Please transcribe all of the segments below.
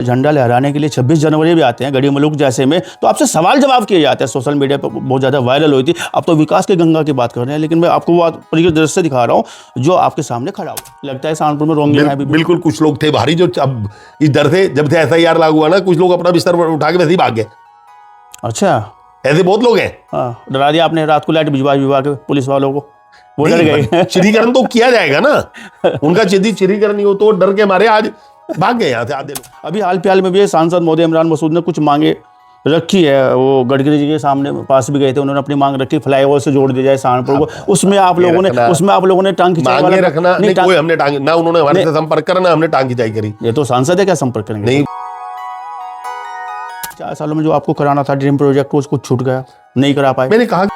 झंडा लहराने के लिए 26 जनवरी भी आते हैं गढ़ी मलुक जैसे में, तो आपसे सवाल जवाब किए जाते हैं, सोशल मीडिया पर बहुत ज़्यादा वायरल हुई थी। अब तो विकास की गंगा की बात कर रहे हैं, लेकिन मैं आपको वो परिचित दृश्य दिखा रहा हूँ जो आपके सामने खड़ा हुआ। लगता है सहारनपुर में रोंगे हैं अभी भी। बिल्कुल, कुछ लोग थे भारी जो अब इस डर से, जब से SIR लागू हुआ ना, कुछ लोग अपना बिस्तर उठा के वैसे ही भाग गए। अच्छा, ऐसे बहुत लोग हैं। हाँ, डरा दिया आपने, रात को लाइट भिजवा के पुलिस वालों को, वो डर गए। चिड़ीकरण तो किया जाएगा ना, उनका यदि चिड़ीकरण नहीं हो तो डर के मारे आज भाग गए यहाँ से आधे लोग। अभी हाल फिलहाल में भी सांसद महोदय इमरान मसूद ने कुछ मांगे रखी है, वो गडकरी जी के सामने पास भी गए थे, उन्होंने अपनी मांग रखी फ्लाईओवर से जोड़ दिया जाए सहारनपुर को। उसमें आप लोगों ने टांग खिंचाई मांगे रखना नहीं, कोई हमने टांग ना, उन्होंने हमारे से संपर्क करा ना हमने टांग खिंचाई करी। ये तो सांसद है, क्या संपर्क करेंगे? नहीं, 4 सालों में जो आपको कराना था ड्रीम प्रोजेक्ट, उसको छूट गया, नहीं करा पाए। मैंने कहा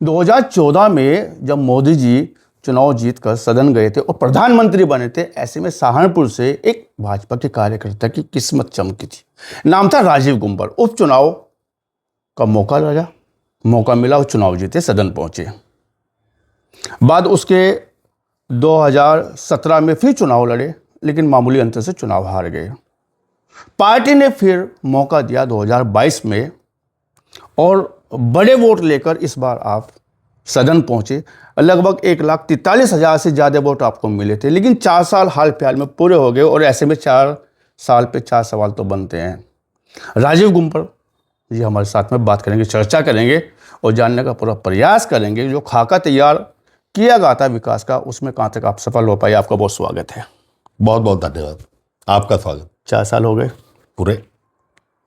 2014 में जब मोदी जी चुनाव जीतकर सदन गए थे और प्रधानमंत्री बने थे, ऐसे में सहारनपुर से एक भाजपा के कार्यकर्ता की किस्मत चमकी थी। नाम था राजीव गुंबर। उपचुनाव का मौका मिला और चुनाव जीते, सदन पहुंचे। बाद उसके 2017 में फिर चुनाव लड़े, लेकिन मामूली अंतर से चुनाव हार गए। पार्टी ने फिर मौका दिया 2022 में और बड़े वोट लेकर इस बार आप सदन पहुंचे। लगभग 1,43,000 से ज़्यादा वोट आपको मिले थे, लेकिन 4 साल हाल फिलहाल में पूरे हो गए और ऐसे में 4 साल पे 4 सवाल तो बनते हैं। राजीव गुंबर जी हमारे साथ में बात करेंगे, चर्चा करेंगे और जानने का पूरा प्रयास करेंगे जो खाका तैयार किया गया था विकास का, उसमें कहाँ तक आप सफल हो पाए। आपका बहुत स्वागत है। बहुत बहुत धन्यवाद, आपका स्वागत। 4 साल हो गए पूरे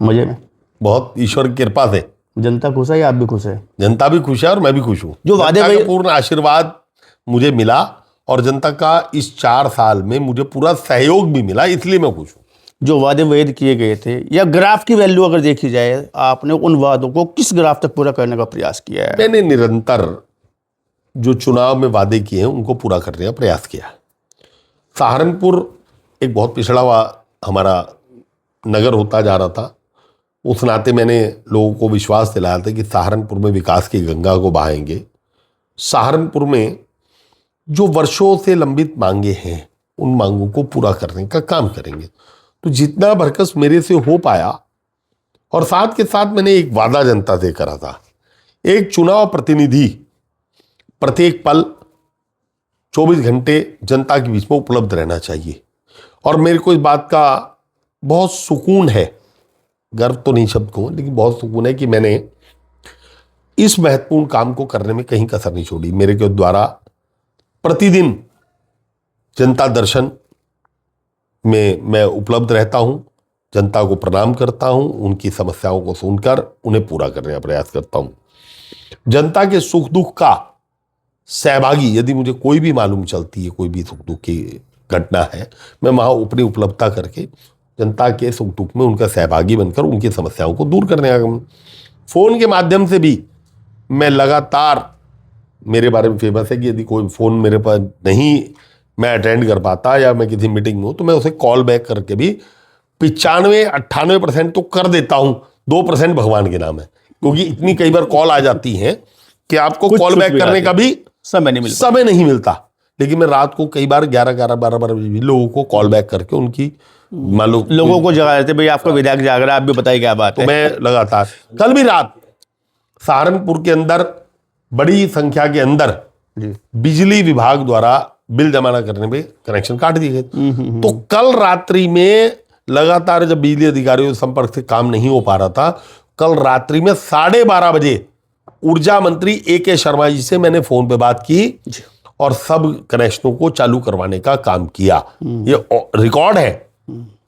मजे में, बहुत ईश्वर की कृपा से। जनता खुश है या आप भी खुश है? जनता भी खुश है और मैं भी खुश हूँ। जो वादे जनता का पूर्ण आशीर्वाद मुझे मिला और जनता का इस 4 साल में मुझे पूरा सहयोग भी मिला, इसलिए मैं खुश हूँ। जो वादे वेद किए गए थे या ग्राफ की वैल्यू अगर देखी जाए, आपने उन वादों को किस ग्राफ तक पूरा करने का प्रयास किया है? मैंने निरंतर जो चुनाव में वादे किए हैं उनको पूरा करने का प्रयास किया। सहारनपुर एक बहुत पिछड़ा हुआ हमारा नगर होता जा रहा था, उस नाते मैंने लोगों को विश्वास दिलाया था कि सहारनपुर में विकास की गंगा को बहाएंगे। सहारनपुर में जो वर्षों से लंबित मांगे हैं उन मांगों को पूरा करने का काम करेंगे। तो जितना भरकस मेरे से हो पाया, और साथ के साथ मैंने एक वादा जनता से करा था, एक चुनाव प्रतिनिधि प्रत्येक पल 24 घंटे जनता के बीच में उपलब्ध रहना चाहिए। और मेरे को इस बात का बहुत सुकून है, गर्व तो नहीं शब्द को, लेकिन बहुत सुकून है कि मैंने इस महत्वपूर्ण काम को करने में कहीं कसर नहीं छोड़ी। मेरे के द्वारा प्रतिदिन जनता दर्शन में मैं उपलब्ध रहता हूं, जनता को प्रणाम करता हूं, उनकी समस्याओं को सुनकर उन्हें पूरा करने का प्रयास करता हूं। जनता के सुख दुख का सहभागी यदि मुझे कोई भी मालूम चलती है, कोई भी सुख दुख की घटना है, मैं वहां अपनी उपलब्धता करके जनता के सुख दुख में उनका सहभागी बनकर उनकी समस्याओं को दूर करने का काम। फोन के माध्यम से भी मैं लगातार, मेरे बारे में फेमस है कि यदि कोई फोन मेरे पास नहीं मैं अटेंड कर पाता या मैं किसी मीटिंग में हूं तो मैं उसे कॉल बैक करके भी 95-98% तो कर देता हूं। 2% भगवान के नाम है, क्योंकि इतनी कई बार कॉल आ जाती हैं कि आपको कॉल बैक करने का भी समय नहीं मिलता। लेकिन मैं रात को कई बार 11-12 बजे लोगों को कॉल बैक करके उनकी लोगों को जगा देते, भाई आपका विधायक जाग रहा है, आप भी बताइए क्या बात है। तो मैं लगातार, कल भी रात सहारनपुर के अंदर बड़ी संख्या के अंदर बिजली विभाग द्वारा बिल जमा न करने में कनेक्शन काट दिए गए। तो कल रात्रि में लगातार जब बिजली अधिकारियों के संपर्क से काम नहीं हो पा रहा था, कल रात्रि में 12:30 बजे ऊर्जा मंत्री A.K. शर्मा जी से मैंने फोन पे बात की और सब कनेक्शनों को चालू करवाने का काम किया। ये रिकॉर्ड है।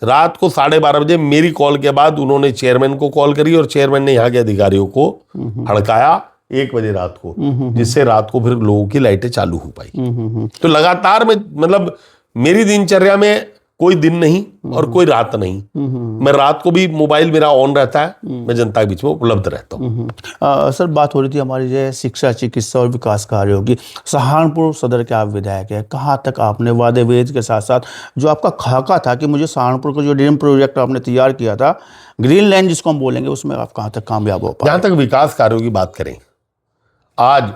रात को 12:30 बजे मेरी कॉल के बाद उन्होंने चेयरमैन को कॉल करी और चेयरमैन ने यहाँ के अधिकारियों को हड़काया 1 बजे रात को, जिससे रात को फिर लोगों की लाइटें चालू हो पाई। तो लगातार में, मतलब मेरी दिनचर्या में कोई दिन नहीं और कोई रात नहीं। मैं रात को भी मोबाइल मेरा ऑन रहता है, मैं जनता के बीच में उपलब्ध रहता हूँ। सर, बात हो रही थी हमारी जो शिक्षा, चिकित्सा और विकास कार्यों की। सहारनपुर सदर के आप विधायक है, कहाँ तक आपने वादे वेद के साथ साथ जो आपका खाका था कि मुझे सहारनपुर का जो ड्रीम प्रोजेक्ट आपने तैयार किया था, ग्रीन लैंड जिसको हम बोलेंगे, उसमें आप कहाँ तक कामयाब हो पाए? जहाँ तक विकास कार्यों की बात करें, आज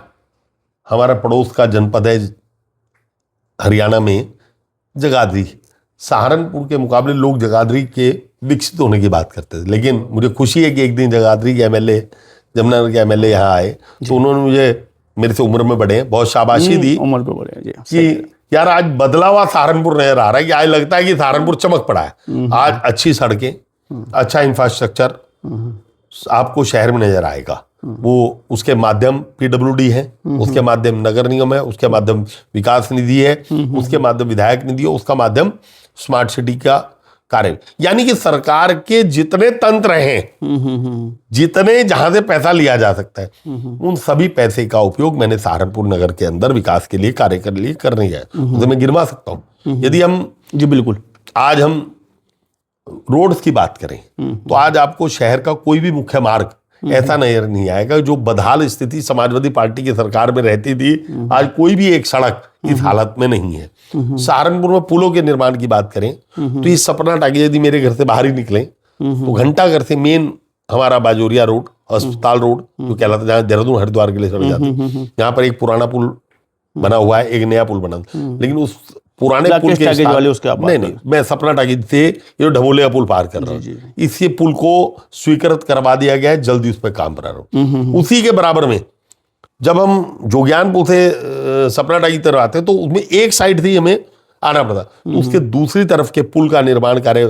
हमारा पड़ोस का जनपद है हरियाणा में जगाधरी, सहारनपुर के मुकाबले लोग जगाधरी के विकसित होने की बात करते थे, लेकिन मुझे खुशी है कि एक दिन जगाधरी के एमएलए, जमुनानगर के एमएलए यहाँ आए तो उन्होंने मुझे, मेरे से उम्र में बड़े हैं, बहुत शाबाशी दी उम्र पे बड़े जी कि यार आज बदला हुआ सहारनपुर नजर आ रहा है, कि आज लगता है कि सहारनपुर चमक पड़ा है। आज अच्छी सड़कें, अच्छा इंफ्रास्ट्रक्चर आपको शहर में नजर आएगा। वो उसके माध्यम पीडब्ल्यूडी है, उसके माध्यम नगर निगम है, उसके माध्यम विकास निधि है, उसके माध्यम विधायक निधि है, उसका माध्यम स्मार्ट सिटी का कार्य। यानी कि सरकार के जितने तंत्र हैं, जितने जहां से पैसा लिया जा सकता है, उन सभी पैसे का उपयोग मैंने सहारनपुर नगर के अंदर विकास के लिए, कार्य के लिए करने है। उसे मैं गिनवा सकता हूं। यदि हम जी बिल्कुल, आज हम रोड्स की बात करें तो आज आपको शहर का कोई भी मुख्य मार्ग ऐसा नजर नहीं आएगा। जो बदहाल स्थिति समाजवादी पार्टी की सरकार में रहती थी, आज कोई भी एक सड़क इस हालत में नहीं है। सहारनपुर में पुलों के निर्माण की बात करें तो ये सपना टाकी, यदि मेरे घर से बाहर ही निकले तो घंटाघर से मेन हमारा बाजोरिया रोड, अस्पताल रोड जो कहलाता है, जहाँ देहरादून हरिद्वार के लिए सड़क जाती है, यहाँ पर एक पुराना पुल बना हुआ है, एक नया पुल बना, लेकिन उस पुराने पुल के वाले उसके आप नहीं, मैं सपना टाकी से ये ढबोले का पुल पार कर रहा हूँ, इसी पुल को स्वीकृत करवा दिया गया है, जल्दी उस पर काम प्रारंभ। उसी के बराबर में जब हम जोगियानपुर से सपना टाकी तरफ आते हैं तो उसमें एक साइड से ही हमें आना पड़ता, तो उसके दूसरी तरफ के पुल का निर्माण कार्य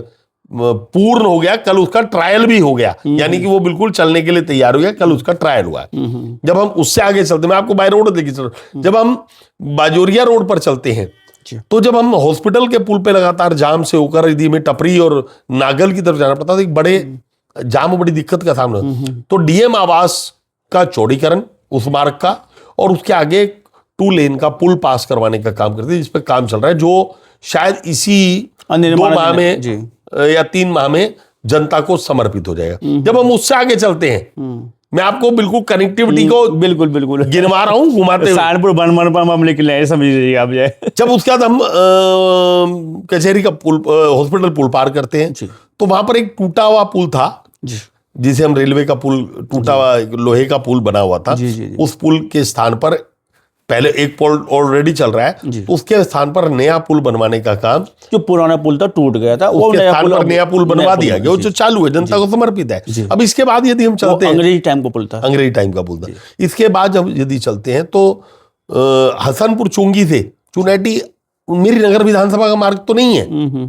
पूर्ण हो गया। कल उसका ट्रायल भी हो गया, यानी कि वो बिल्कुल चलने के लिए तैयार हो गया। कल उसका ट्रायल हुआ। जब हम उससे आगे चलते, मैं आपको बाय रोड लेके चल, जब हम बाजोरिया रोड पर चलते हैं तो जब हम हॉस्पिटल के पुल पे लगातार जाम से होकर यदि हमें टपरी और नागल की तरफ जाना पड़ता, तो एक बड़े जाम, बड़ी दिक्कत का सामना। तो डीएम आवास का चौड़ीकरण उस मार्ग का, और उसके आगे 2 लेन का पुल पास करवाने का काम करते हैं, जिस पे काम चल रहा है, जो शायद इसी 2 माह में या 3 माह में जनता को समर्पित हो जाएगा। जब हम उससे आगे चलते हैं, मैं आपको बिल्कुल कनेक्टिविटी को बिल्कुल गिनवा रहा हूं घुमाते हुए। सहारनपुर बन पर हम निकले हैं, समझ लीजिए आप जाए। जब उसके बाद हम कचहरी का पुल, हॉस्पिटल पुल पार करते हैं, तो वहां पर एक टूटा हुआ पुल था, जिसे हम रेलवे का पुल, टूटा हुआ लोहे का पुल बना हुआ था। उस पुल के स्थान पर पहले एक पुल ऑलरेडी चल रहा है, तो उसके स्थान पर नया पुल बनवाने का काम, जो पुराना पुल था टूट गया था, वो नया पुल बनवा दिया गया, जो चालू है, जनता को समर्पित है। अब इसके बाद यदि हम चलते हैं, अंग्रेजी टाइम का पुल था, अंग्रेजी टाइम का पुल था। इसके बाद जब यदि चलते हैं तो हसनपुर चुंगी से चुनैटी मेरी नगर विधानसभा का मार्ग तो नहीं है,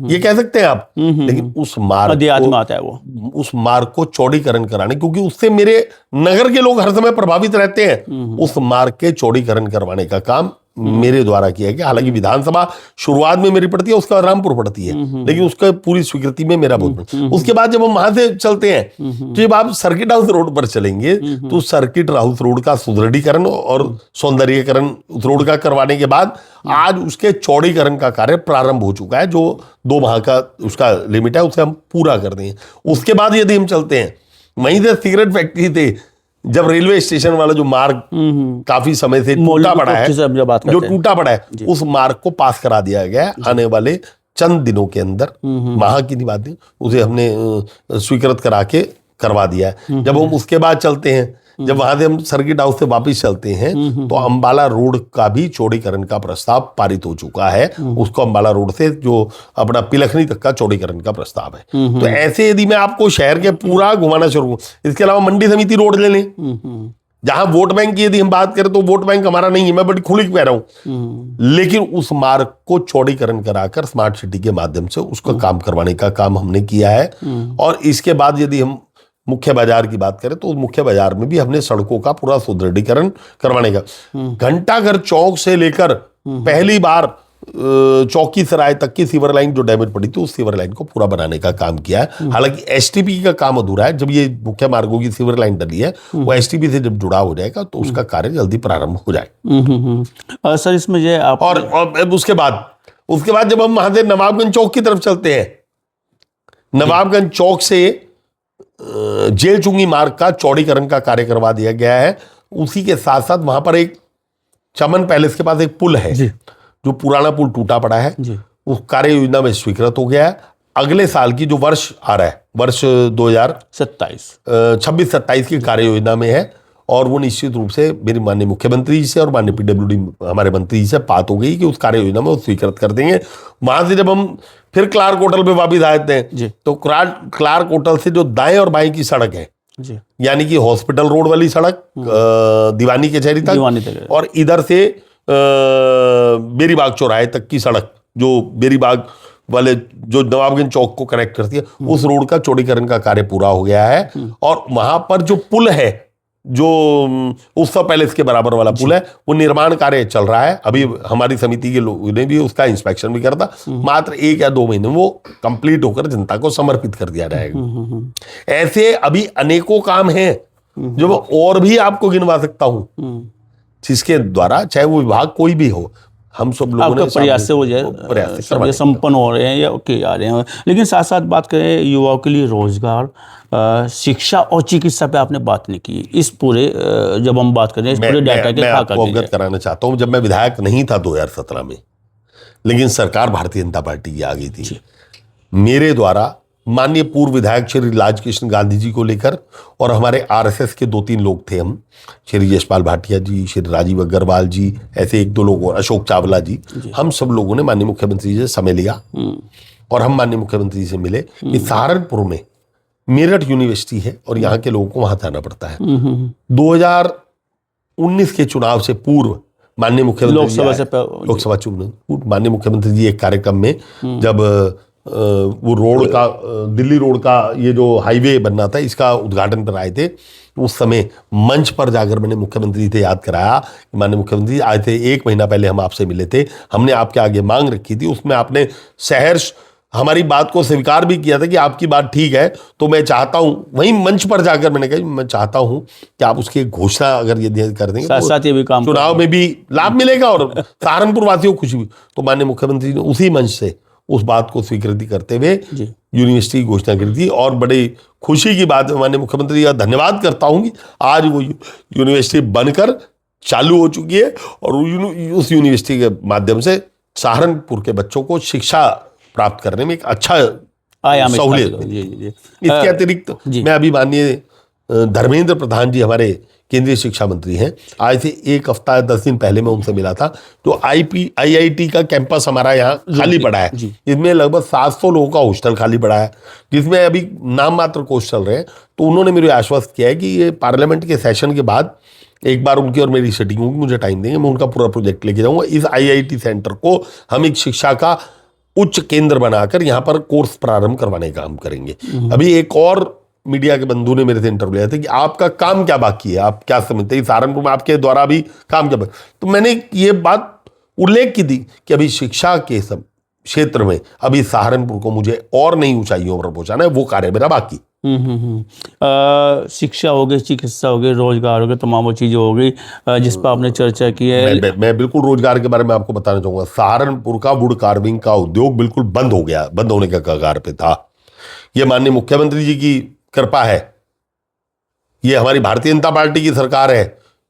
ये कह सकते हैं आप, लेकिन उस मार्ग को आता है वो, उस मार्ग को चौड़ीकरण कराने, क्योंकि उससे मेरे नगर के लोग हर समय प्रभावित रहते हैं, उस मार्ग के चौड़ीकरण करवाने का काम मेरे द्वारा किया गया। हालांकि विधानसभा शुरुआत में मेरी पड़ती है, उसके बाद रामपुर पड़ती है, लेकिन उसका पूरी स्वीकृति में मेरा बहुत। उसके बाद जब हम वहां से चलते हैं तो जब आप सर्किट हाउस रोड पर चलेंगे तो सर्किट हाउस रोड का सुदृढ़ीकरण और सौंदर्यीकरण उस रोड का करवाने के बाद आज उसके चौड़ीकरण का कार्य प्रारंभ हो चुका है, जो 2 माह का उसका लिमिट है, उसे हम पूरा कर देंगे। उसके बाद यदि हम चलते हैं, वहीं से सिगरेट फैक्ट्री थे, जब रेलवे स्टेशन वाला जो मार्ग काफी समय से टूटा पड़ा है, जो टूटा पड़ा है, उस मार्ग को पास करा दिया गया है। आने वाले चंद दिनों के अंदर, माह की नहीं बात, उसे हमने स्वीकृत करा के करवा दिया है। जब हम उसके बाद चलते हैं, जब वहां से हम सर्किट हाउस से वापस चलते हैं, तो अंबाला रोड का भी चौड़ीकरण का प्रस्ताव पारित हो चुका है। उसको अंबाला रोड से जो अपना पिलखनी तक का चौड़ीकरण का प्रस्ताव है। तो ऐसे यदि मैं आपको शहर के पूरा घुमाना शुरू करूं, इसके अलावा मंडी समिति रोड ले लें, जहां वोट बैंक की यदि हम बात करें तो वोट बैंक हमारा नहीं है, मैं बड़ी खुली कह रहा हूं, लेकिन उस मार्ग को चौड़ीकरण कराकर स्मार्ट सिटी के माध्यम से उसका काम करवाने का काम हमने किया है। और इसके बाद यदि हम मुख्य बाजार की बात करें तो मुख्य बाजार में भी हमने सड़कों का पूरा सुदृढ़ीकरण करवाने का, घंटाघर चौक से लेकर पहली बार चौकी सराय तक की सीवर लाइन जो डैमेज पड़ी थी, उस सीवर लाइन को पूरा बनाने का काम किया है। हालांकि एसटीपी का काम अधूरा है। जब ये मुख्य मार्गों की सीवर लाइन डली है, वो एसटीपी से जब जुड़ा हो जाएगा तो उसका कार्य जल्दी प्रारंभ हो जाए। सर इसमें ये आप और उसके बाद जब हम वहां से नवाबगंज चौक की तरफ चलते हैं, नवाबगंज चौक से जेल चुंगी मार्ग का चौड़ीकरण का कार्य करवा दिया गया है। उसी के साथ साथ वहां पर एक चमन पैलेस के पास एक पुल है, जो पुराना पुल टूटा पड़ा है, उस कार्य योजना में स्वीकृत हो गया है। अगले साल की जो वर्ष आ रहा है, वर्ष 2026-27 की कार्य योजना में है, और वो निश्चित रूप से मेरी माननीय मुख्यमंत्री जी से और माननीय पीडब्ल्यूडी हमारे मंत्री जी से बात हो गई कि उस कार्य योजना में वो स्वीकृत कर देंगे। वहां से जब हम फिर क्लार्क होटल पे वापिस आए थे तो क्लार्क होटल से जो दाएं और बाएं की सड़क है जी, यानी कि हॉस्पिटल रोड वाली सड़क दीवानी कचहरी तक और इधर से बेरीबाग चौराहे तक की सड़क जो बेरीबाग वाले जो नवाबगंज चौक को कनेक्ट करती है, उस रोड का चौड़ीकरण का कार्य पूरा हो गया है। और वहां पर जो पुल है, जो उत्सव पैलेस के बराबर वाला पुल है, वो निर्माण कार्य चल रहा है। अभी हमारी समिति के लोगों ने भी उसका इंस्पेक्शन भी करा था। मात्र 1 या 2 महीने में वो कंप्लीट होकर जनता को समर्पित कर दिया जाएगा। ऐसे अभी अनेकों काम हैं जो मैं और भी आपको गिनवा सकता हूं, जिसके द्वारा चाहे वो विभाग कोई भी हो, हम सब लोगों ने प्रयास से हो जाए, संपन्न हो रहे हैं या किए आ रहे हैं। लेकिन साथ साथ बात करें युवाओं के लिए रोजगार, शिक्षा और चिकित्सा पे आपने बात नहीं की। इस पूरे जब हम बात करें इस पूरे डाटा के, मैं आपको अवगत कराना चाहता हूं। जब मैं विधायक नहीं था 2017 में, लेकिन सरकार भारतीय जनता पार्टी की आ गई थी, मेरे द्वारा माननीय पूर्व विधायक श्री लाजकृष्ण गांधी जी को लेकर और हमारे आरएसएस के 2-3 लोग थे हम, श्री यशपाल भाटिया जी, श्री राजीव अग्रवाल जी, ऐसे 1-2 लोग और अशोक चावला जी, हम सब लोगों ने माननीय मुख्यमंत्री जी से समय लिया और हम माननीय मुख्यमंत्री जी से मिले कि सहारनपुर में मेरठ यूनिवर्सिटी है और यहाँ के लोगों को वहां जाना पड़ता है। 2019 के चुनाव से पूर्व माननीय मुख्यमंत्री लोकसभा चुनाव माननीय मुख्यमंत्री जी एक कार्यक्रम में जब वो रोड का दिल्ली रोड का ये जो हाईवे बनना था इसका उद्घाटन पर आए थे, उस समय मंच पर जाकर मैंने मुख्यमंत्री से याद कराया कि माननीय मुख्यमंत्री आए थे, 1 महीना पहले हम आपसे मिले थे, हमने आपके आगे मांग रखी थी, उसमें आपने सहर्ष हमारी बात को स्वीकार भी किया था कि आपकी बात ठीक है, तो मैं चाहता हूं, वहीं मंच पर जाकर मैंने कहा मैं चाहता हूं कि आप उसकी घोषणा अगर ये कर देंगे साथ साथ ये भी काम चुनाव में भी लाभ मिलेगा और सहारनपुर वासियों को खुशी भी। तो माननीय मुख्यमंत्री ने उसी मंच से उस बात को स्वीकृति करते हुए यूनिवर्सिटी की घोषणा करी थी। और बड़ी खुशी की बात है, माननीय मुख्यमंत्री का धन्यवाद करता हूं कि आज वो यूनिवर्सिटी बनकर चालू हो चुकी है और उस यूनिवर्सिटी के माध्यम से सहारनपुर के बच्चों को शिक्षा प्राप्त करने में एक अच्छा सहूलियत है। इसके अतिरिक्त मैं अभी माननीय धर्मेंद्र प्रधान जी हमारे केंद्रीय शिक्षा मंत्री हैं, आज से 1 हफ्ता 10 दिन पहले मैं उनसे मिला था। जो IIT का कैंपस हमारा यहाँ खाली पड़ा है, इसमें लगभग 700 लोगों का हॉस्टल खाली पड़ा है, जिसमें अभी नाम मात्र कोर्स चल रहे हैं। तो उन्होंने मेरे आश्वस्त किया है कि ये पार्लियामेंट के सेशन के बाद एक बार उनकी और मेरी सेटिंग होगी, मुझे टाइम देंगे, मैं उनका पूरा प्रोजेक्ट लेके जाऊंगा। इस IIT सेंटर को हम एक शिक्षा का उच्च केंद्र बनाकर यहाँ पर कोर्स प्रारंभ करवाने का काम करेंगे। अभी एक और मीडिया के बंधु ने मेरे से इंटरव्यू लिया था कि आपका काम क्या बाकी है, आप क्या समझते हैं सहारनपुर में आपके द्वारा भी काम क्या बाकी। तो मैंने ये बात उल्लेख की थी कि अभी शिक्षा के सब क्षेत्र में अभी सहारनपुर को मुझे और नई ऊंचाइयों पर पहुंचाना है, वो कार्य मेरा बाकी। शिक्षा हो गई, चिकित्सा हो गई, रोजगार हो गया, तमाम वो चीजें हो गई जिस पर आपने चर्चा की है। मैं बिल्कुल रोजगार के बारे में आपको बताना चाहूंगा। सहारनपुर का वुड कार्विंग का उद्योग बिल्कुल बंद हो गया, बंद होने का कगार पे था। ये माननीय मुख्यमंत्री जी की कृपा है, ये हमारी भारतीय जनता पार्टी की सरकार है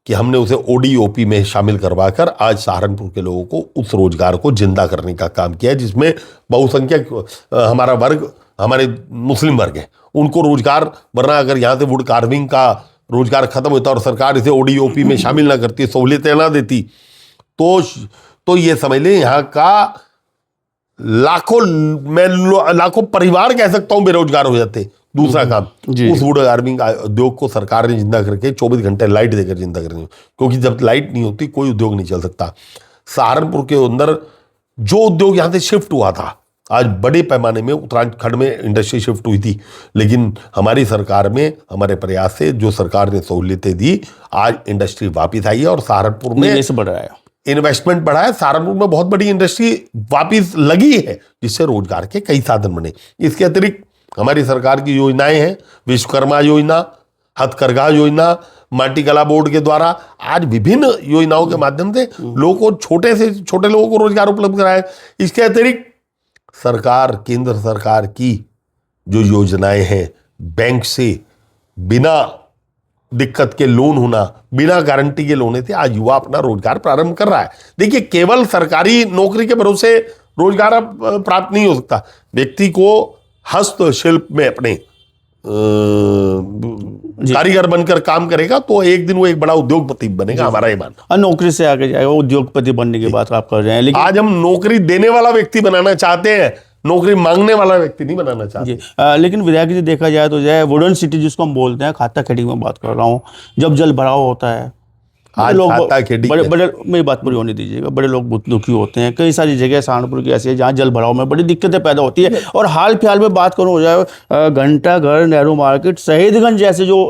कि हमने उसे ODOP में शामिल करवाकर आज सहारनपुर के लोगों को उस रोजगार को जिंदा करने का काम किया है, जिसमें बहुसंख्यक हमारा वर्ग, हमारे मुस्लिम वर्ग है, उनको रोजगार, वरना अगर यहाँ से वुड कार्विंग का रोजगार खत्म होता और सरकार इसे ODOP में शामिल ना करती, सहूलियतें ना देती, तो ये समझ लें यहाँ का लाखों परिवार कह सकता हूं बेरोजगार हो जाते। दूसरा काम, उस वुड कार्विंग उद्योग को सरकार ने जिंदा करके 24 घंटे लाइट देकर जिंदा करनी, क्योंकि जब लाइट नहीं होती कोई उद्योग नहीं चल सकता। सहारनपुर के अंदर जो उद्योग यहाँ से शिफ्ट हुआ था, आज बड़े पैमाने में उत्तराखंड में इंडस्ट्री शिफ्ट हुई थी, लेकिन हमारी सरकार में हमारे प्रयास से जो सरकार ने सहूलियतें दी, आज इंडस्ट्री वापिस आई है और सहारनपुर में बढ़ रहा है, इन्वेस्टमेंट बढ़ा है। सहारनपुर में बहुत बड़ी इंडस्ट्री वापिस लगी है, जिससे रोजगार के कई साधन बने। इसके अतिरिक्त हमारी सरकार की योजनाएं हैं, विश्वकर्मा योजना, हथकरघा योजना, माटी कला बोर्ड के द्वारा आज विभिन्न योजनाओं के माध्यम से लोगों को, छोटे से छोटे लोगों को रोजगार उपलब्ध कराया। इसके अतिरिक्त सरकार, केंद्र सरकार की जो योजनाएं हैं, बैंक से बिना दिक्कत के लोन होना, बिना गारंटी के लोन थे, आज युवा अपना रोजगार प्रारंभ कर रहा है। देखिए, केवल सरकारी नौकरी के भरोसे रोजगार प्राप्त नहीं हो सकता। व्यक्ति को हस्तशिल्प में अपने कारीगर बनकर काम करेगा तो एक दिन वो एक बड़ा उद्योगपति बनेगा, हमारा ये मानना। और नौकरी से आगे जाएगा, वो उद्योगपति बनने की बात आप कर रहे हैं। लेकिन आज हम नौकरी देने वाला व्यक्ति बनाना चाहते हैं, नौकरी मांगने वाला व्यक्ति नहीं बनाना चाहते। लेकिन विधायक जी देखा जाए तो जो है वुडन सिटी जिसको हम बोलते हैं, खाता खेड़ी में बात कर रहा हूँ, जब जल भराव होता है आज लोग खाता खेड़ी बड़े बड़े, मेरी बात पूरी होने दीजिएगा, बड़े लोग बहुत दुखी होते हैं। कई सारी जगह सहारनपुर की ऐसी है जहाँ जल भराव में बड़ी दिक्कतें पैदा होती है। और हाल फिलहाल में बात करूँ हो जाए घंटा घर, नेहरू मार्केट, शहीदगंज जैसे जो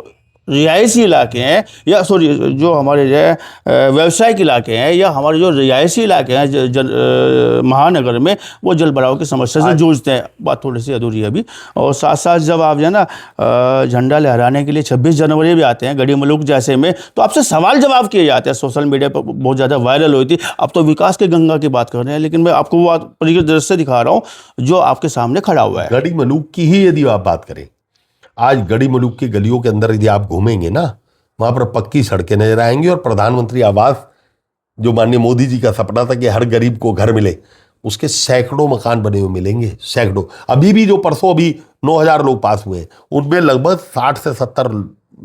रिहायशी इलाके हैं, या सॉरी जो हमारे जो है व्यावसायिक इलाके हैं, या हमारे जो रिहायशी इलाके हैं महानगर में, वो जल भराव की समस्या से जूझते हैं। बात थोड़ी सी अधूरी है अभी। और साथ साथ जब आप जो है ना झंडा लहराने के लिए 26 जनवरी भी आते हैं गढ़ी मलूक जैसे में, तो आपसे सवाल जवाब किए जाते हैं, सोशल मीडिया पर बहुत ज़्यादा वायरल हुई थी। अब तो विकास के गंगा की बात कर रहे हैं, लेकिन मैं आपको वो परिचित दृश्य दिखा रहा हूँ जो आपके सामने खड़ा हुआ है। गढ़ी मलूक की ही यदि आप बात करें, आज गढ़ी मलूक की गलियों के अंदर यदि आप घूमेंगे ना, वहां पर पक्की सड़कें नजर आएंगी। और प्रधानमंत्री आवास जो माननीय मोदी जी का सपना था कि हर गरीब को घर मिले, उसके सैकड़ों मकान बने हुए मिलेंगे, सैकड़ों। अभी भी जो परसों अभी 9,000 लोग पास हुए हैं, उनमें लगभग 60 से 70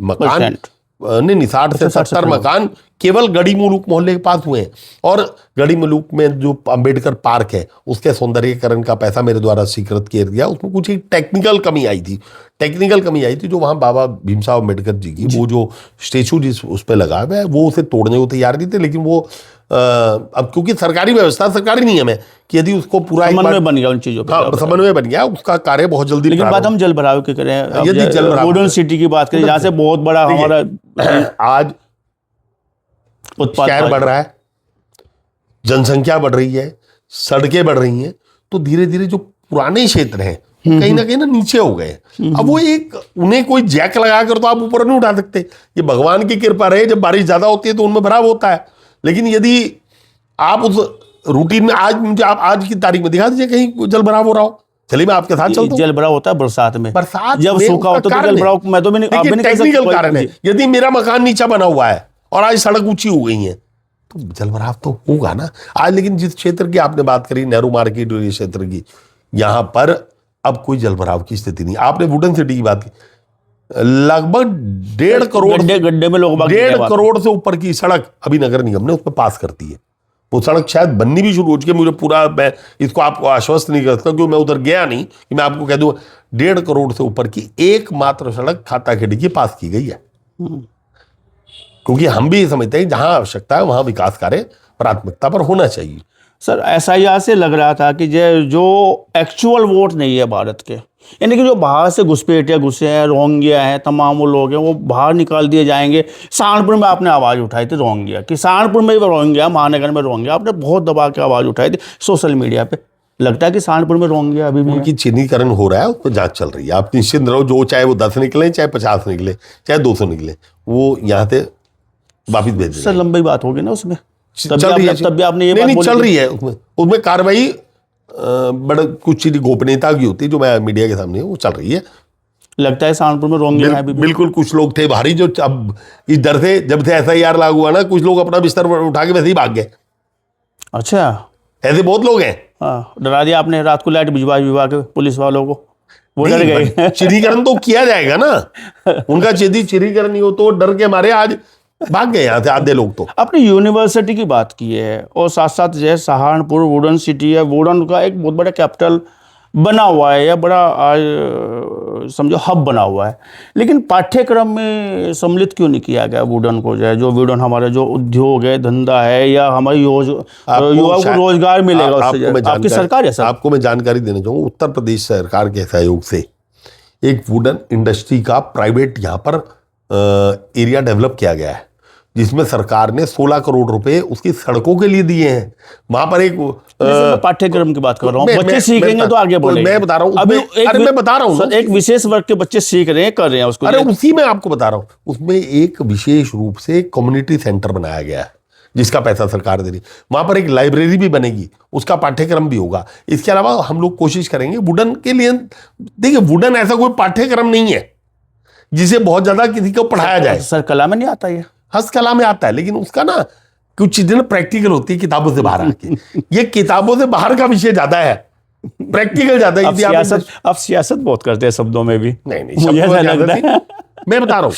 मकान, नहीं 60 से 70 मकान केवल गढ़ी मलूक मोहल्ले के पास हुए हैं। और गढ़ी मलूक में जो अंबेडकर पार्क है, उसके सौंदर्यीकरण का पैसा मेरे द्वारा स्वीकृत किया गया। उसमें कुछ एक टेक्निकल कमी आई थी जो वहाँ बाबा भीमराव अम्बेडकर जी की वो जो स्टेचू जिस उस पर लगा हुआ है, वो उसे तोड़ने को तैयार नहीं थे। लेकिन वो अब क्योंकि सरकारी व्यवस्था, सरकारी नियम है कि यदि उसको पूरा समन्वय बन गया उन चीजों पर, समन्वय बन गया, उसका कार्य बहुत जल्दी। लेकिन बात हम जल भराव की करें, यदि जल भराव वुडन सिटी की बात करें, जहाँ से बहुत बड़ा हमारा आज शहर बढ़ रहा है, जनसंख्या बढ़ रही है, सड़कें बढ़ रही हैं, तो धीरे धीरे जो पुराने क्षेत्र हैं कहीं ना कहीं ना नीचे हो गए। अब वो एक उन्हें कोई जैक लगाकर तो आप ऊपर नहीं उठा सकते। ये भगवान की कृपा रहे, जब बारिश ज्यादा होती है तो उनमें भराव होता है। लेकिन यदि आप उस रूटीन में मुझे आप आज की तारीख में दिखा दीजिए कहीं जल भराव हो रहा हो। चलिए मैं आपके साथ चलता हूं। जल भराव होता है बरसात में, जब में सूखा होता है तो जल भराव मैं तो टेक्निकल कारण है। यदि मेरा मकान नीचा बना हुआ है और आज सड़क ऊंची हो गई है तो जल भराव तो होगा ना आज। लेकिन जिस क्षेत्र की आपने बात करी, नेहरू मार्केट क्षेत्र की, यहां पर अब कोई जल भराव की स्थिति नहीं। आपने वुडन सिटी की बात की, लगभग 1.5 करोड़ गड्ढे में लोग 1.5 करोड़ से ऊपर की सड़क अभी नगर निगम ने उस पर पास करती है। वो सड़क शायद बननी भी शुरू हो चुकी है। मुझे पूरा, मैं इसको आपको आश्वस्त नहीं कर सकता क्योंकि मैं उधर गया नहीं कि मैं आपको कह दूं। 1.5 करोड़ से ऊपर की एकमात्र सड़क खाता खेड़ी के पास की गई है। क्योंकि हम भी ये समझते हैं जहां आवश्यकता है वहां विकास कार्य प्राथमिकता पर होना चाहिए। सर एसआईआर से लग रहा था कि जो एक्चुअल वोट नहीं है भारत के, यानी कि जो बाहर से घुसपैठिया घुसे हैं, रोहिंग्या हैं, तमाम वो लोग हैं, वो बाहर निकाल दिए जाएंगे। सहारनपुर में आपने आवाज़ उठाई थी रोहिंग्या की, सहारनपुर में भी रोहिंग्या, महानगर में रोहिंग्या, आपने बहुत दबा के आवाज़ उठाई थी सोशल मीडिया पे। लगता है कि सहारनपुर में रोहिंग्या अभी भी उनकी चिन्हीकरण हो रहा है, उस पर जाँच चल रही है। आप निश्चिंत रहो, जो चाहे वो 10 निकले, चाहे 50 निकले, चाहे 200 निकले, वो यहाँ से वापिस भेज देंगे। सर लंबी बात होगी ना उसमें, चल रही है, तब भी आपने ये नहीं चल रही है। उसमें कार्रवाई बड़ा कुछ चीज गोपनीयता की होती है जो मैं मीडिया के सामने वो चल रही है। लगता है सहारनपुर में रोहिंग्या है अभी भी। बिल्कुल, कुछ लोग थे भारी जो अब इस डर से, जब से एसआईआर लागू हुआ ना, कुछ लोग अपना बिस्तर उठा के वैसे ही भाग गए। अच्छा, ऐसे बहुत लोग हैं। हाँ, डरा दिया आपने, रात को लाइट भिजवा के पुलिस वालों को, वो डर गए। चिन्हीकरण तो किया जाएगा ना, उनका यदि चिन्हीकरण नहीं हो तो डर के मारे आज भाग गए यहाँ से आधे लोग। तो आपने यूनिवर्सिटी की बात की है और साथ साथ जो है सहारनपुर वुडन सिटी है, वुडन का एक बहुत बड़ा कैपिटल बना हुआ है या बड़ा आज समझो हब बना हुआ है, लेकिन पाठ्यक्रम में सम्मिलित क्यों नहीं किया गया वुडन को? जो वुडन हमारा जो उद्योग है, धंधा है, या हमारे युवाओं को रोजगार मिलेगा उससे, आपकी सरकार है सर। आपको मैं जानकारी देना चाहूँगा, उत्तर प्रदेश सरकार के सहयोग से एक वुडन इंडस्ट्री का प्राइवेट यहाँ पर एरिया डेवलप किया गया है, जिसमें सरकार ने 16 करोड़ रुपए उसकी सड़कों के लिए दिए हैं। वहां पर एक पाठ्यक्रम की बात कर रहा हूँ, बच्चे सीखेंगे तो आगे बढ़ेंगे। मैं बता रहा हूँ, मैं बता रहा हूँ एक विशेष वर्ग के बच्चे सीख रहे हैं, कर रहे हैं उसको। अरे उसी में आपको बता रहा हूँ, उसमें एक विशेष रूप से कम्युनिटी सेंटर बनाया गया है जिसका पैसा सरकार दे रही। वहां पर एक लाइब्रेरी भी बनेगी, उसका पाठ्यक्रम भी होगा। इसके अलावा हम लोग कोशिश करेंगे वुडन के लिए। देखिए, वुडन ऐसा कोई पाठ्यक्रम नहीं है जिसे बहुत ज्यादा किसी को पढ़ाया जाए। सर कला में नहीं आता, ये हस्तकला में आता है, लेकिन उसका ना कुछ चीजें प्रैक्टिकल होती है किताबों से बाहर आके। ये किताबों से बाहर का विषय ज्यादा है, प्रैक्टिकल ज्यादा है। आप सियासत बहुत करते हैं शब्दों में भी। नहीं, मुझे ऐसा लगता है मैं बता रहा हूँ,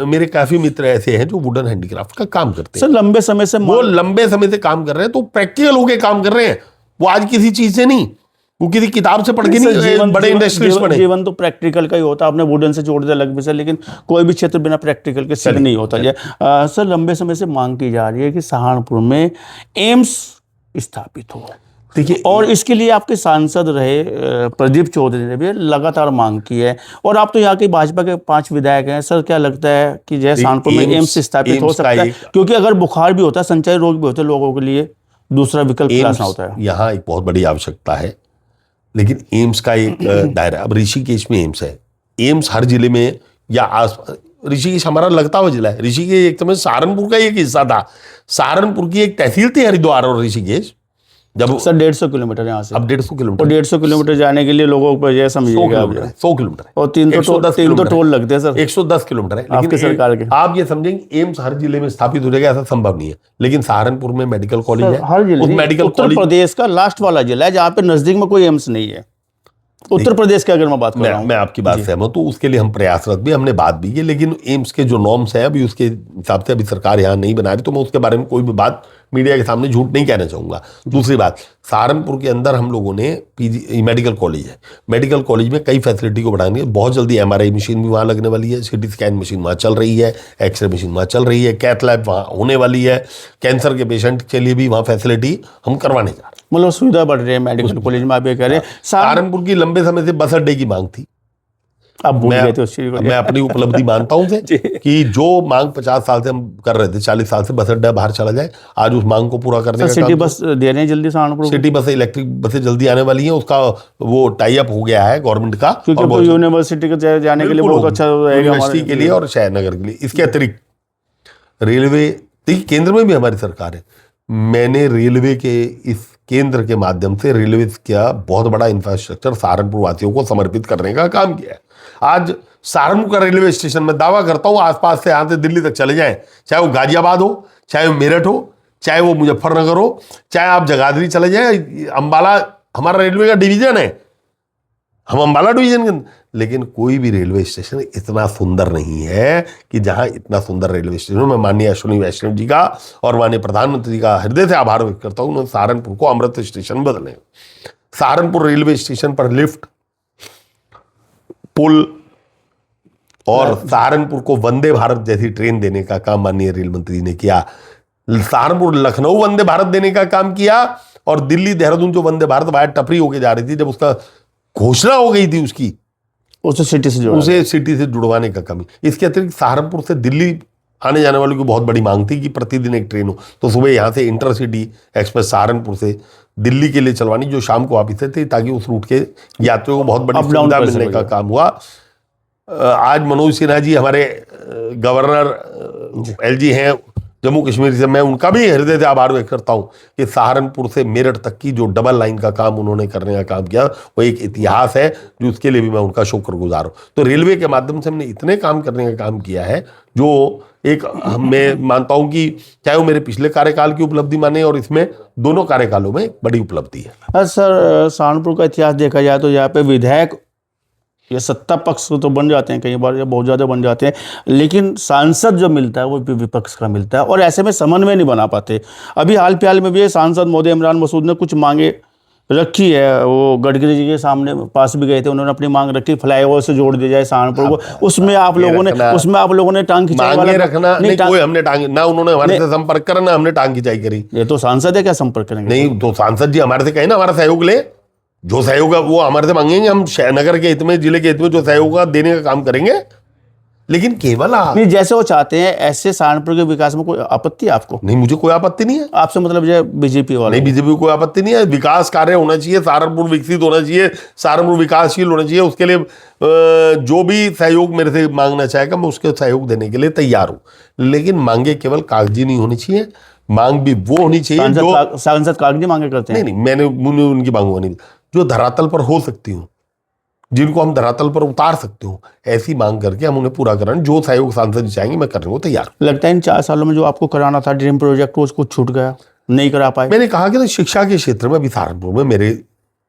मेरे काफी मित्र ऐसे हैं जो वुडन हैंडीक्राफ्ट का काम करते हैं। सर लंबे समय से वो लंबे समय से काम कर रहे हैं, तो प्रैक्टिकल होके काम कर रहे हैं। वो आज किसी चीज से नहीं, वो किसी किताब से पढ़ के नहीं बड़े इंडस्ट्रीज बने। जीवन तो प्रैक्टिकल का ही होता है। आपने वुडन से जोड़ दिया अलग विषय, लेकिन कोई भी क्षेत्र बिना प्रैक्टिकल के सिद्ध नहीं होता। सर लंबे समय से मांग की जा रही है कि सहारनपुर में एम्स स्थापित हो। देखिए, और इसके लिए आपके सांसद रहे प्रदीप चौधरी ने भी लगातार मांग की है, और आप तो यहाँ के भाजपा के 5 विधायक हैं। सर क्या लगता है कि जय सहारनपुर में एम्स स्थापित हो सकता है? क्योंकि अगर बुखार भी होता है, संचारी रोग भी होते हैं, लोगों के लिए दूसरा विकल्प तलाशना होता है। यहाँ एक बहुत बड़ी आवश्यकता है, लेकिन एम्स का एक दायरा, अब ऋषिकेश में एम्स है। एम्स हर जिले में या आस, ऋषिकेश हमारा लगता हुआ जिला है। ऋषिकेश एक समय सहारनपुर का एक हिस्सा था। सहारनपुर की एक तहसील थी हरिद्वार और ऋषिकेश। जब सर 150 किलोमीटर यहाँ से, अब 150 किलोमीटर, और 150 किलोमीटर जाने के लिए लोगों को ये समझिएगा 100 किलोमीटर है, और 3 तो टोल लगते हैं सर। 110 किलोमीटर है। आपके सरकार के, आप ये समझेंगे एम्स हर जिले में स्थापित हो जाएगा, ऐसा संभव नहीं है। लेकिन सहारनपुर में मेडिकल कॉलेज है, हर जिले, उस मेडिकल उत्तर प्रदेश का लास्ट वाला जिला है जहाँ पे नजदीक में कोई एम्स नहीं है। उत्तर प्रदेश की अगर मैं बात कर रहा हूँ, मैं आपकी बात सहमत हूँ। उसके लिए हम प्रयासरत भी, हमने बात भी की, लेकिन एम्स के जो नॉर्म्स है अभी उसके हिसाब से अभी सरकार यहाँ नहीं बना रही, तो मैं उसके बारे में कोई भी बात मीडिया के सामने झूठ नहीं कहना चाहूंगा। दूसरी बात, सहारनपुर के अंदर हम लोगों ने पीजी मेडिकल कॉलेज है, मेडिकल कॉलेज में कई फैसिलिटी को बढ़ाएंगे। बहुत जल्दी MRI मशीन भी वहाँ लगने वाली है, CT स्कैन मशीन वहाँ चल रही है, एक्सरे मशीन वहाँ चल रही है, कैथ लैब वहाँ होने वाली है। कैंसर के पेशेंट के लिए भी वहाँ फैसिलिटी हम करवाने जा रहे हैं। मतलब सुविधा बढ़ रही है मेडिकल कॉलेज में। आप ये कह रहे हैं सहारनपुर की लंबे समय से बस अड्डे की मांग थी। अब भूल गए थे उस चीज को। मैं अपनी उपलब्धि मानता हूं से कि जो मांग 50 साल से हम कर रहे थे, 40 साल से बस अड्डा बाहर चला जाए, आज उस मांग को पूरा करने का सिटी बस दे रहे हैं जल्दी सहारनपुर। सिटी बस, इलेक्ट्रिक बसें जल्दी आने वाली हैं, उसका वो टाई अप हो गया है गवर्नमेंट का, क्योंकि तो यूनिवर्सिटी के जाने के लिए बहुत अच्छा रहेगा, यूनिवर्सिटी के लिए और शहरनगर के लिए। इसके अतिरिक्त रेलवे, देखिए केंद्र में भी हमारी सरकार है। मैंने रेलवे के इस केंद्र के माध्यम से रेलवे का बहुत बड़ा इंफ्रास्ट्रक्चर सहारनपुर वासियों को समर्पित करने का काम किया है। आज सहारनपुर का रेलवे स्टेशन, मैं दावा करता हूं आसपास से, यहां से दिल्ली तक चले जाएं, चाहे वो गाजियाबाद हो, चाहे वो मेरठ हो, चाहे वो मुजफ्फरनगर हो, चाहे आप जगाधरी चले जाएं, अंबाला हमारा रेलवे का डिवीजन है, हम अंबाला डिवीजन के, लेकिन कोई भी रेलवे स्टेशन इतना सुंदर नहीं है कि जहां इतना सुंदर रेलवे स्टेशन। मैं माननीय अश्विनी वैष्णव जी का और माननीय प्रधानमंत्री का हृदय से आभार व्यक्त करता हूं, उन्होंने सहारनपुर को अमृत स्टेशन बदले। सहारनपुर रेलवे स्टेशन पर लिफ्ट, पुल और सहारनपुर को वंदे भारत जैसी ट्रेन देने का काम माननीय रेल मंत्री ने किया। सहारनपुर लखनऊ वंदे भारत देने का काम किया, और दिल्ली देहरादून जो वंदे भारत वाया टपरी होके जा रही थी, जब उसका घोषणा हो गई थी उसकी, उसे सिटी से जुड़वाने का काम। इसके अतिरिक्त सहारनपुर से दिल्ली आने जाने वालों की बहुत बड़ी मांग थी कि प्रतिदिन एक ट्रेन हो, तो सुबह यहाँ से इंटरसिटी एक्सप्रेस सहारनपुर से दिल्ली के लिए चलवानी, जो शाम को वापिस थे, ताकि उस रूट के यात्रियों को बहुत बड़ी सुविधा मिलने का काम हुआ। आज मनोज सिन्हा जी हमारे गवर्नर LG हैं जम्मू कश्मीर से, मैं उनका भी हृदय से आभार व्यक्त करता हूं कि सहारनपुर से मेरठ तक की जो डबल लाइन का काम उन्होंने करने का काम किया, वो एक इतिहास है, जो उसके लिए भी मैं उनका शुक्रगुजार हूं। तो रेलवे के माध्यम से हमने इतने काम करने का काम किया है, जो एक मैं मानता हूं कि चाहे वो मेरे पिछले कार्यकाल की उपलब्धि माने, और इसमें दोनों कार्यकालों में बड़ी उपलब्धि है। सर सहारनपुर का इतिहास देखा जाए तो यहाँ पे विधायक ये सत्ता पक्ष तो बन जाते हैं कई बार, या बहुत ज़्यादा बन जाते हैं, लेकिन सांसद जो मिलता है वो विपक्ष का मिलता है, और ऐसे में समन्वय नहीं बना पाते। अभी हाल फिलहाल में भी सांसद महोदय इमरान मसूद ने कुछ मांगे रखी है, वो गडकरी जी के सामने पास भी गए थे, उन्होंने अपनी मांग रखी, फ्लाईओवर से जोड़ दिया जाए सहारनपुर को। उसमें आप लोगों ने टांग खिंचाई वाला रखना नहीं, कोई हमने टांग ना, उन्होंने हमारे से संपर्क करा ना हमने टांग खिंचाई करी। ये तो सांसद है, क्या संपर्क करेंगे? नहीं, तो सांसद जी हमारे से कहे ना हमारा सहयोग ले, जो सहयोग है वो हमारे से मांगेंगे, हम नगर के हित में, जिले के हित में जो सहयोग देने का काम करेंगे। लेकिन केवल नहीं, जैसे वो चाहते हैं ऐसे सहारनपुर के विकास में कोई आपत्ति है आपको? नहीं, मुझे कोई आपत्ति नहीं है। आपसे मतलब जो बीजेपी वाले? नहीं, बीजेपी को कोई आपत्ति नहीं है। विकास कार्य होना चाहिए, सहारनपुर विकसित होना चाहिए, सहारनपुर विकासशील होना चाहिए। उसके लिए जो भी सहयोग मेरे से मांगना चाहेगा, मैं उसके सहयोग देने के लिए तैयार हूं। लेकिन मांगे केवल कागजी नहीं होनी चाहिए, मांग भी वो होनी चाहिए जो सांसद कागजी मांगे करते हैं। नहीं, मैंने उनकी मांग नहीं, जो धरातल पर हो सकती हूँ, जिनको हम धरातल पर उतार सकते हो, ऐसी मांग करके हम उन्हें पूरा कराएं। जो सहयोग सांसद चाहेंगे मैं करने को तैयार। लगता है इन 4 सालों में जो आपको कराना था ड्रीम प्रोजेक्ट, वो उसको छूट गया, नहीं करा पाए। मैंने कहा कि शिक्षा के क्षेत्र में अभी सहारनपुर में मेरे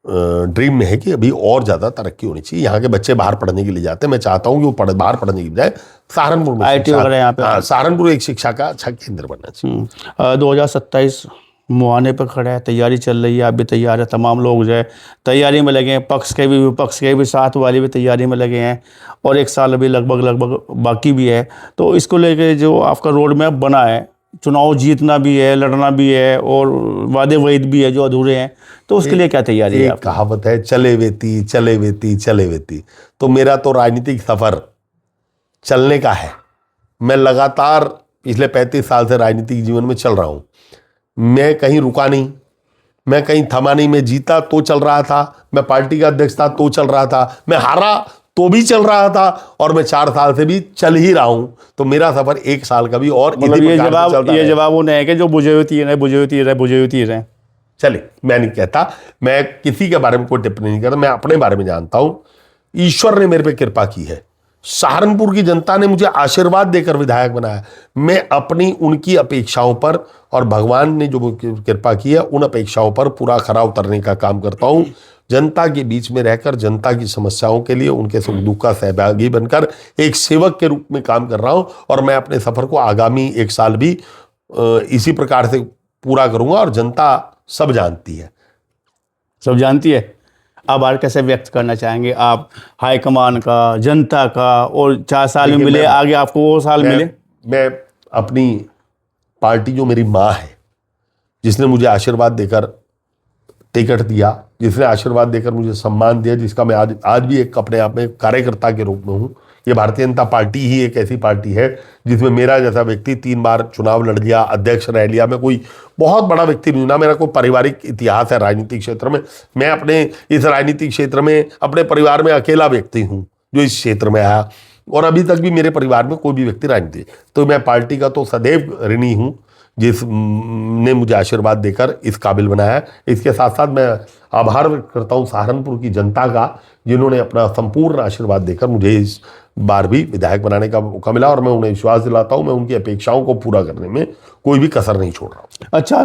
ड्रीम में है कि अभी और ज़्यादा तरक्की होनी चाहिए। यहाँ के बच्चे बाहर पढ़ने के लिए जाते हैं, मैं चाहता हूँ कि वो बाहर पढ़ने की बजाय सहारनपुर में IIT वगैरह यहाँ पे। हाँ, सहारनपुर एक शिक्षा का अच्छा केंद्र बनना चाहिए। 2027 मुहाने पर खड़ा है, तैयारी चल रही है, आप भी तैयार है, तमाम लोग जो है तैयारी में लगे हैं, पक्ष के भी विपक्ष के भी, साथ वाले भी तैयारी में लगे हैं, और एक साल अभी लगभग बाकी भी है। तो इसको लेके जो आपका रोड मैप बना है, चुनाव जीतना भी है, लड़ना भी है, और वादे वईद भी है जो अधूरे हैं, तो उसके लिए क्या तैयारी है एक आपकी? कहावत है, चले वेती चले वेती चले वेती। तो मेरा तो राजनीतिक सफर चलने का है। मैं लगातार पिछले 35 साल से राजनीतिक जीवन में चल रहा हूं। मैं कहीं रुका नहीं, मैं कहीं थमा नहीं। मैं जीता तो चल रहा था, मैं पार्टी का अध्यक्ष था तो चल रहा था, मैं हारा तो भी चल रहा था, और मैं 4 साल से भी चल ही रहा हूं। तो मेरा सफर 1 साल का भी और मतलब ये जवाब वो नहीं है कि जो बुझे हुए तीर है, बुझे हुए तीर है, बुझे हुए तीर है। चले, मैं नहीं कहता, मैं किसी के बारे में कोई टिप्पणी नहीं करता, मैं अपने बारे में जानता हूं। ईश्वर ने मेरे पे कृपा की है, सहारनपुर की जनता ने मुझे आशीर्वाद देकर विधायक बनाया। मैं अपनी उनकी अपेक्षाओं पर, और भगवान ने जो कृपा की है उन अपेक्षाओं पर पूरा खरा उतरने का काम करता हूं। जनता के बीच में रहकर जनता की समस्याओं के लिए, उनके सुख दुख का सहभागी बनकर एक सेवक के रूप में काम कर रहा हूं। और मैं अपने सफर को आगामी 1 साल भी इसी प्रकार से पूरा करूंगा, और जनता सब जानती है। सब जानती है। आभार कैसे व्यक्त करना चाहेंगे आप हाईकमान का, जनता का, और 4 साल में देखिए, मिले, आगे आपको वो साल मिले? मैं अपनी पार्टी, जो मेरी माँ है, जिसने मुझे आशीर्वाद देकर टिकट दिया, जिसने आशीर्वाद देकर मुझे सम्मान दिया, जिसका मैं आज भी एक अपने आप में कार्यकर्ता के रूप में हूं। ये भारतीय जनता पार्टी ही एक ऐसी पार्टी है जिसमें मेरा जैसा व्यक्ति 3 बार चुनाव लड़ लिया, अध्यक्ष रह लिया। मैं कोई बहुत बड़ा व्यक्ति नहीं, ना मेरा कोई पारिवारिक इतिहास है राजनीतिक क्षेत्र में। मैं अपने इस राजनीतिक क्षेत्र में अपने परिवार में अकेला व्यक्ति हूँ जो इस क्षेत्र में आया, और अभी तक भी मेरे परिवार में कोई भी व्यक्ति राजनीति। तो मैं पार्टी का तो सदैव ऋणी हूँ जिसने मुझे आशीर्वाद देकर इस काबिल बनाया। इसके साथ साथ मैं आभार व्यक्त करता हूँ सहारनपुर की जनता का, जिन्होंने अपना संपूर्ण आशीर्वाद देकर मुझे इस बार भी विधायक बनाने का मौका मिला, और मैं उन्हें विश्वास दिलाता हूँ मैं उनकी अपेक्षाओं को पूरा करने में कोई भी कसर नहीं छोड़ रहा हूँ। अच्छा,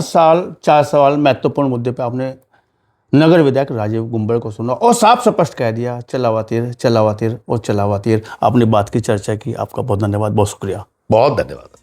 4 सवाल महत्वपूर्ण मुद्दे पे आपने नगर विधायक राजीव गुंबड़ को सुना और साफ स्पष्ट कह दिया, चलावा तीर, चलावा तीर और चलावा तीर। आपने बात की, चर्चा की। आपका बहुत धन्यवाद, बहुत शुक्रिया। बहुत धन्यवाद।